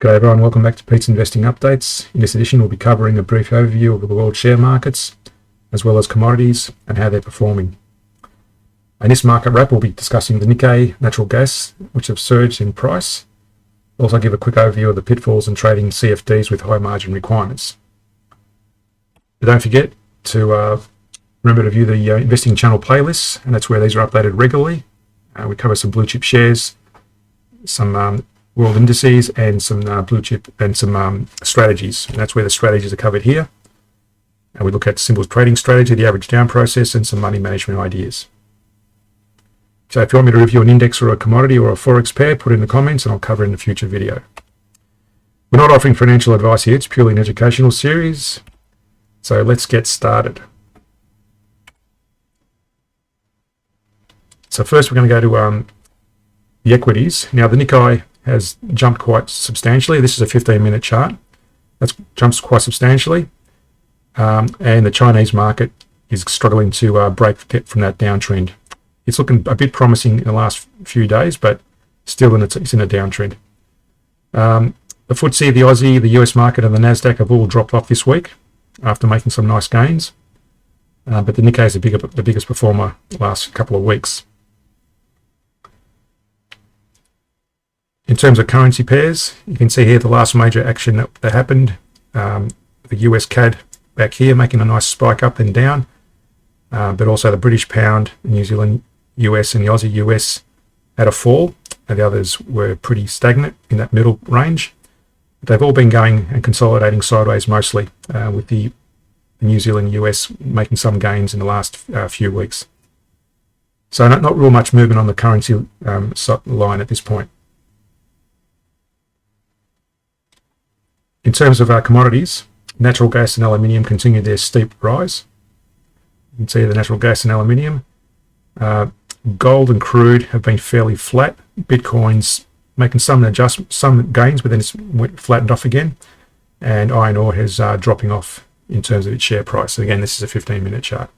G'day everyone, welcome back to Pete's Investing Updates. In this edition we'll be covering a brief overview of the world share markets, as well as commodities and how they're performing. In this market wrap we'll be discussing the Nikkei Natural Gas, which have surged in price. We'll also give a quick overview of the pitfalls in trading CFDs with high margin requirements. But don't forget to remember to view the Investing Channel playlists, and that's where these are updated regularly. We cover some blue chip shares, some world indices, and some blue chip and some strategies, and that's where the strategies are covered here. And we look at simple trading strategy, the average down process, and some money management ideas. So if you want me to review an index or a commodity or a forex pair, put it in the comments and I'll cover it in a future video. We're not offering financial advice here, it's purely an educational series. So let's get started. So first we're going to go to the equities. Now the Nikkei has jumped quite substantially. This is a 15-minute chart. That jumps quite substantially. And the Chinese market is struggling to break from that downtrend. It's looking a bit promising in the last few days, but still it's in a downtrend. The FTSE, the Aussie, the US market, and the Nasdaq have all dropped off this week after making some nice gains. But the Nikkei is the biggest performer the last couple of weeks. In terms of currency pairs, you can see here the last major action that happened. The US CAD back here making a nice spike up and down, but also the British pound, the New Zealand US, and the Aussie US had a fall, and the others were pretty stagnant in that middle range. But they've all been going and consolidating sideways mostly, with the New Zealand US making some gains in the last few weeks. So not real much movement on the currency line at this point. In terms of our commodities, natural gas and aluminium continue their steep rise. You can see the natural gas and aluminium. Gold and crude have been fairly flat. Bitcoin's making some gains, but then it's flattened off again. And iron ore is dropping off in terms of its share price. So again, this is a 15-minute chart.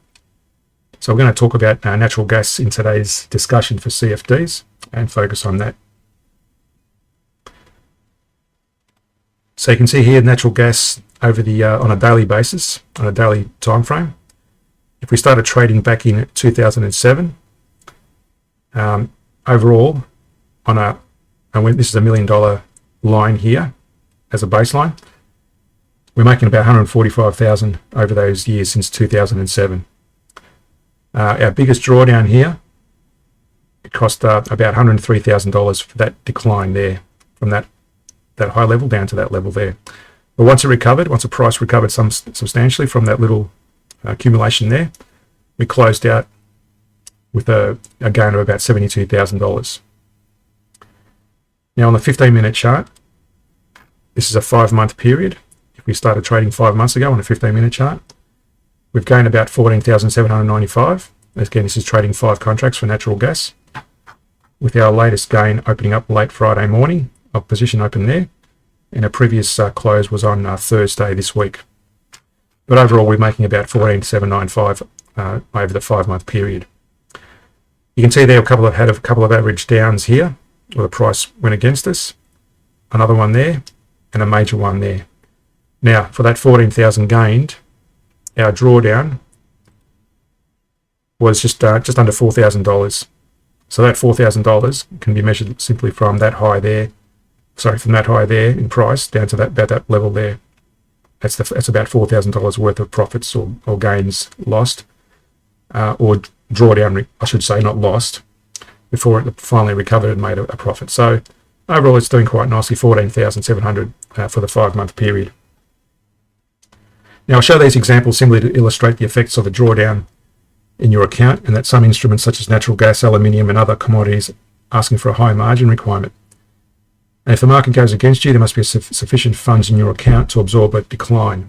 So we're going to talk about natural gas in today's discussion for CFDs and focus on that. So you can see here natural gas over the on a daily basis, on a daily time frame. If we started trading back in 2007, overall, this is $1 million line here as a baseline. We're making about 145,000 over those years since 2007. Our biggest drawdown here, it cost about $103,000 for that decline there, from that high level down to that level there. But once the price recovered substantially from that little accumulation there, we closed out with a gain of about $72,000. Now on the 15-minute chart, this is a 5-month period. If we started trading 5 months ago on a 15-minute chart, we've gained about $14,795. Again, this is trading 5 contracts for natural gas, with our latest gain opening up late Friday morning. Our position open there, and our previous close was on Thursday this week. But overall, we're making about $14,795 over the 5-month period. You can see there had a couple of average downs here, where the price went against us. Another one there, and a major one there. Now, for that 14,000 gained, our drawdown was just under $4,000. So that $4,000 can be measured simply from that high there. From that high there in price down to about that level there. That's about $4,000 worth of profits or gains lost, or drawdown, I should say, not lost, before it finally recovered and made a profit. So overall, it's doing quite nicely, $14,700 for the 5-month period. Now I'll show these examples simply to illustrate the effects of a drawdown in your account, and that some instruments such as natural gas, aluminium, and other commodities asking for a high margin requirement. And if the market goes against you, there must be sufficient funds in your account to absorb a decline.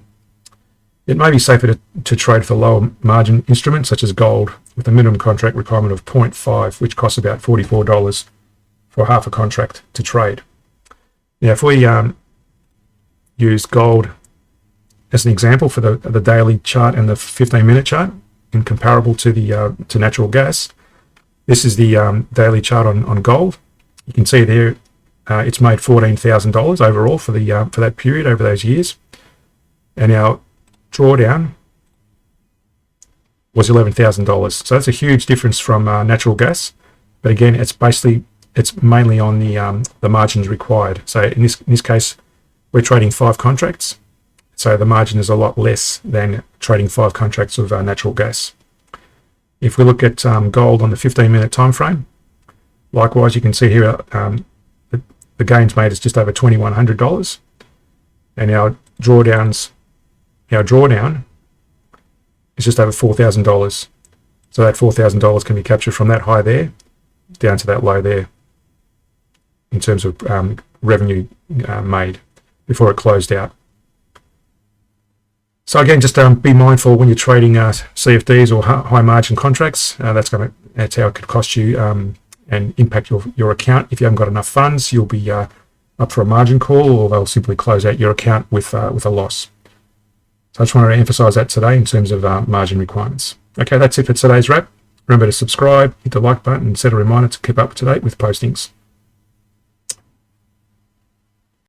It may be safer to trade for lower margin instruments such as gold, with a minimum contract requirement of 0.5, which costs about $44 for half a contract to trade. Now, if we use gold as an example for the daily chart and the 15-minute chart, and comparable to to natural gas, this is the daily chart on gold. You can see there it's made $14,000 overall for that period over those years, and our drawdown was $11,000. So that's a huge difference from natural gas. But again, it's mainly on the margins required. So in this case, we're trading 5 contracts. So the margin is a lot less than trading 5 contracts of natural gas. If we look at gold on the 15-minute time frame, likewise, you can see here the gains made is just over $2,100, and our drawdown is just over $4,000. So that $4,000 can be captured from that high there down to that low there in terms of revenue made before it closed out. So again, just be mindful when you're trading CFDs or high margin contracts. That's how it could cost you and impact your account. If you haven't got enough funds, you'll be up for a margin call, or they'll simply close out your account with a loss. So I just wanted to emphasize that today in terms of margin requirements. Okay, that's it for today's wrap. Remember to subscribe, hit the like button, and set a reminder to keep up to date with postings.